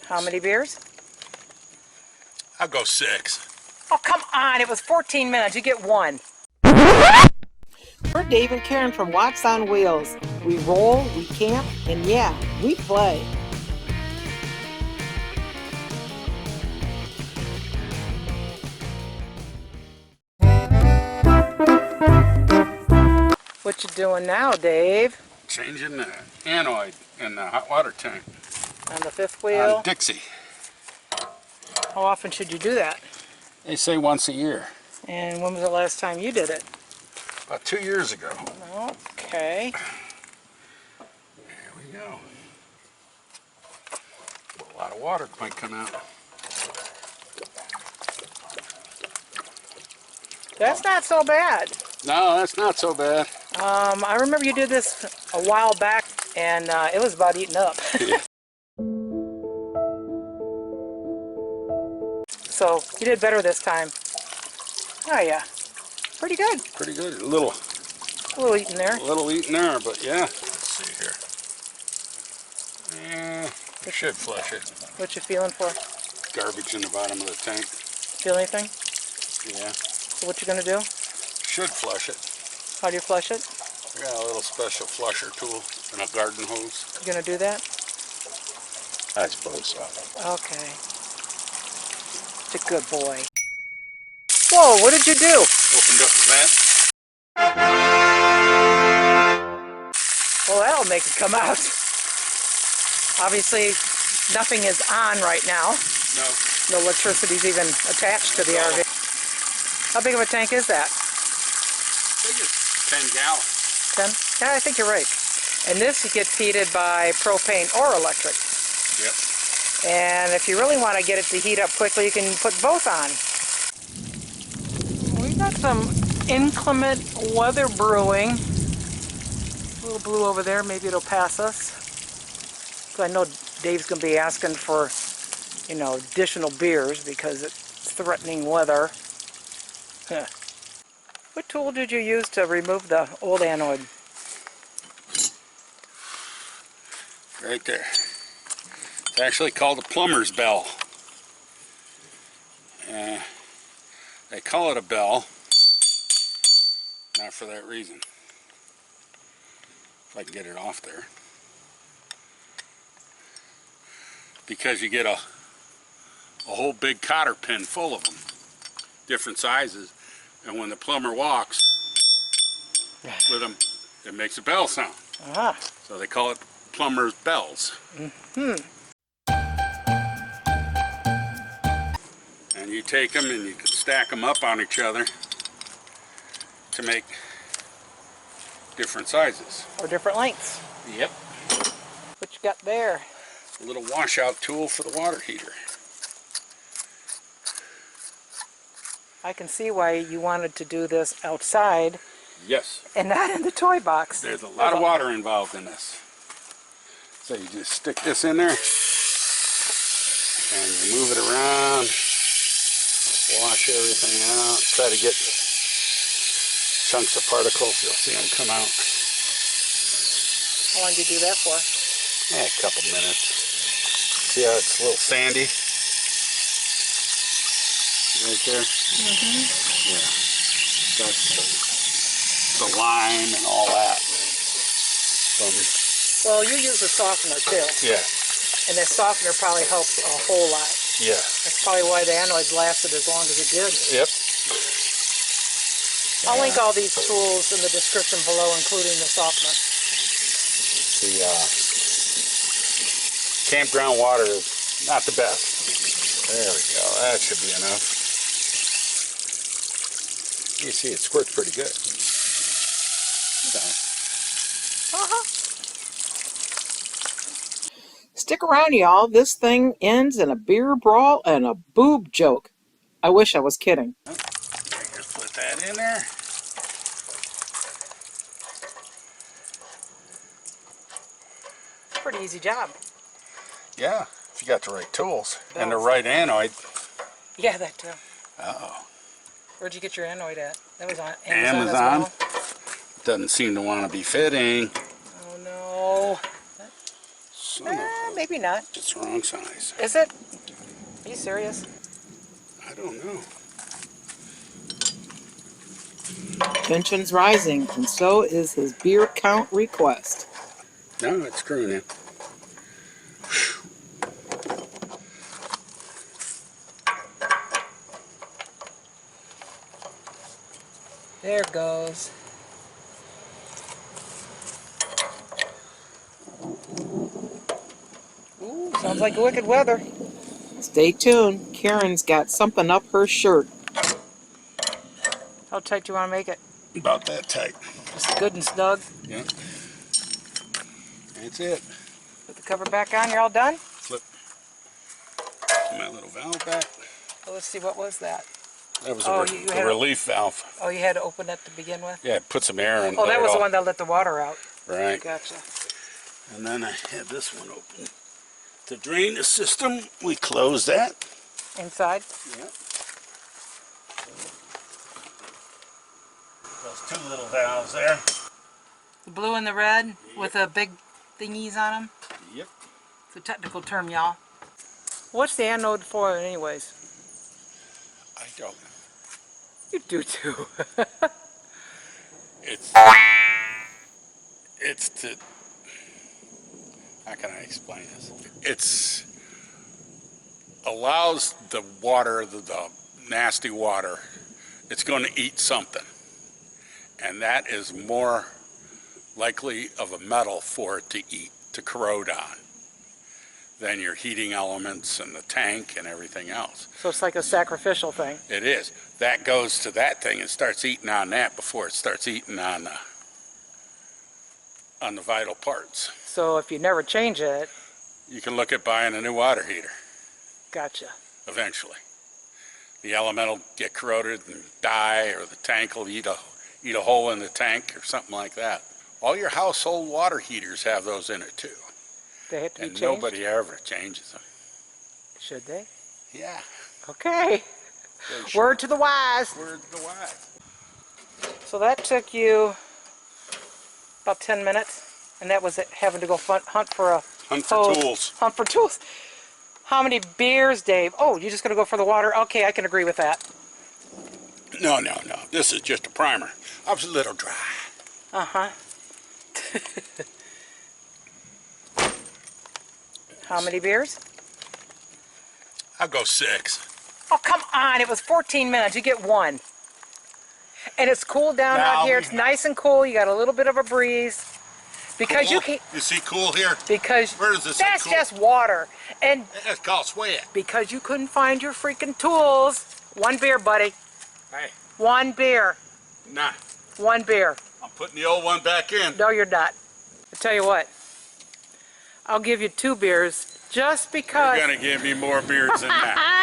How many beers? I'll go 6. Oh, come on. It was 14 minutes. You get 1. We're Dave and Karen from Watts on Wheels. We roll, we camp, and yeah, we play. What you doing now, Dave? Changing the anode in the hot water tank. On the fifth wheel? On Dixie. How often should you do that? They say once a year. And when was the last time you did it? About 2 years ago. Okay. There we go. A lot of water might come out. That's not so bad. No, that's not so bad. I remember you did this a while back, and it was about eaten up. Yeah. So you did better this time. Oh yeah, pretty good. Pretty good. A little eaten there. A little eaten there, but yeah. Let's see here. Yeah, we should flush it. What you feeling for? Garbage in the bottom of the tank. Feel anything? Yeah. So what you gonna do? Should flush it. How do you flush it? I got a little special flusher tool and a garden hose. You gonna do that? I suppose so. Okay. It's a good boy. Whoa, what did you do? Opened up the vent. Well, that'll make it come out. Obviously, nothing is on right now. No. No electricity's even attached to the RV. How big of a tank is that? I think it's 10 gallons. 10? Yeah, I think you're right. And this gets heated by propane or electric. Yep. And if you really want to get it to heat up quickly, you can put both on. We've got some inclement weather brewing. A little blue over there, maybe it'll pass us. So I know Dave's going to be asking for, you know, additional beers because it's threatening weather. Huh. What tool did you use to remove the old anode? Right there. It's actually called a plumber's bell. They call it a bell, not for that reason. If I can get it off there. Because you get a whole big cotter pin full of them, different sizes, and when the plumber walks with them, it makes a bell sound. Ah. So they call it plumber's bells. Mm-hmm. And you take them and you can stack them up on each other to make different sizes. Or different lengths. Yep. What you got there? A little washout tool for the water heater. I can see why you wanted to do this outside. Yes. And not in the toy box. There's a lot of water involved in this. So you just stick this in there and you move it around, wash everything out, try to get chunks of particles. You'll see them come out. How long do you do that for? Yeah, a couple minutes. See how it's a little sandy? Right there? Mm-hmm. Yeah. That's the lime and all that. Well, you use a softener too. Yeah. And that softener probably helps a whole lot. Yeah. That's probably why the anodes lasted as long as it did. Yep. I'll link all these tools in the description below, including the softener. The campground water is not the best. There we go. That should be enough. You see, it squirts pretty good. So. Stick around, y'all. This thing ends in a beer brawl and a boob joke. I wish I was kidding. Just put that in there. Pretty easy job. Yeah, if you got the right tools and the right anode. Yeah, that too. Uh-oh. Where'd you get your anode at? That was on Amazon. as well? Doesn't seem to want to be fitting. Oh no. Son of a maybe not. It's the wrong size. Is it? Are you serious? I don't know. Tension's rising, and so is his beer count request. No, it's screwing in. There it goes. Ooh, sounds like wicked weather. Stay tuned. Karen's got something up her shirt. How tight do you want to make it? About that tight. Just good and snug. Yeah. That's it. Put the cover back on. You're all done? Flip my little valve back. Well, let's see, what was that? That was a relief valve. Oh, you had to open that to begin with? Yeah, put some air in. Oh, that was the one that let the water out. Right. Gotcha. And then I had this one open. To drain the system, we close that. Inside? Yeah. Those two little valves there. The blue and the red with the big thingies on them? Yep. It's a technical term, y'all. What's the anode for anyways? I don't know. You do too. It's to, how can I explain this? It's allows the water, the nasty water, it's going to eat something. And that is more likely of a metal for it to eat, to corrode on, than your heating elements and the tank and everything else. So it's like a sacrificial thing. It is. That goes to that thing and starts eating on that before it starts eating on the vital parts. So if you never change it... You can look at buying a new water heater. Gotcha. Eventually. The element will get corroded and die, or the tank will eat a hole in the tank or something like that. All your household water heaters have those in it too. They have to be And changed? nobody ever changes them. Should they? Yeah. Okay. Word to the wise. Word to the wise. So that took you about 10 minutes, and that was it, having to go hunt for a tools. Hunt for tools. How many beers, Dave? Oh, you're just going to go for the water? Okay, I can agree with that. No. This is just a primer. I was a little dry. Uh-huh. How many beers? I'll go 6. Oh, come on. It was 14 minutes. You get 1. And it's cool down out here. It's nice and cool. You got a little bit of a breeze. Because cool. You see cool here? Because where does this that's cool? just water. And that's called sweat. Because you couldn't find your freaking tools. 1 beer, buddy. Hey. 1 beer. Nah. 1 beer. I'm putting the old one back in. No, you're not. I tell you what. I'll give you 2 beers just because... You're going to give me more beers than that.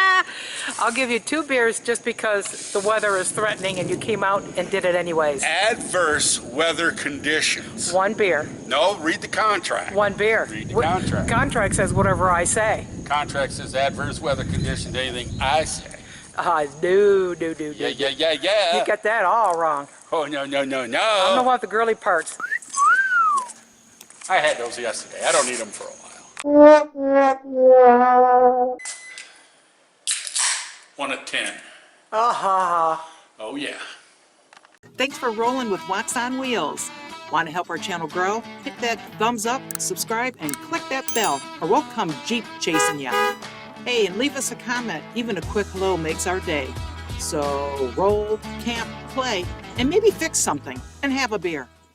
I'll give you 2 beers just because the weather is threatening and you came out and did it anyways. Adverse weather conditions. 1 beer. No, read the contract. 1 beer. Read the contract. Contract says whatever I say. Contract says adverse weather conditions, anything I say. No. Yeah. You got that all wrong. Oh, no. I'm the one with the girly parts. I had those yesterday. I don't need them for a while. 1 of 10. Oh, yeah. Thanks for rolling with Wax on Wheels. Want to help our channel grow? Hit that thumbs up, subscribe, and click that bell, or we'll come Jeep chasing ya. Hey, and leave us a comment. Even a quick hello makes our day. So roll, camp, play, and maybe fix something, and have a beer.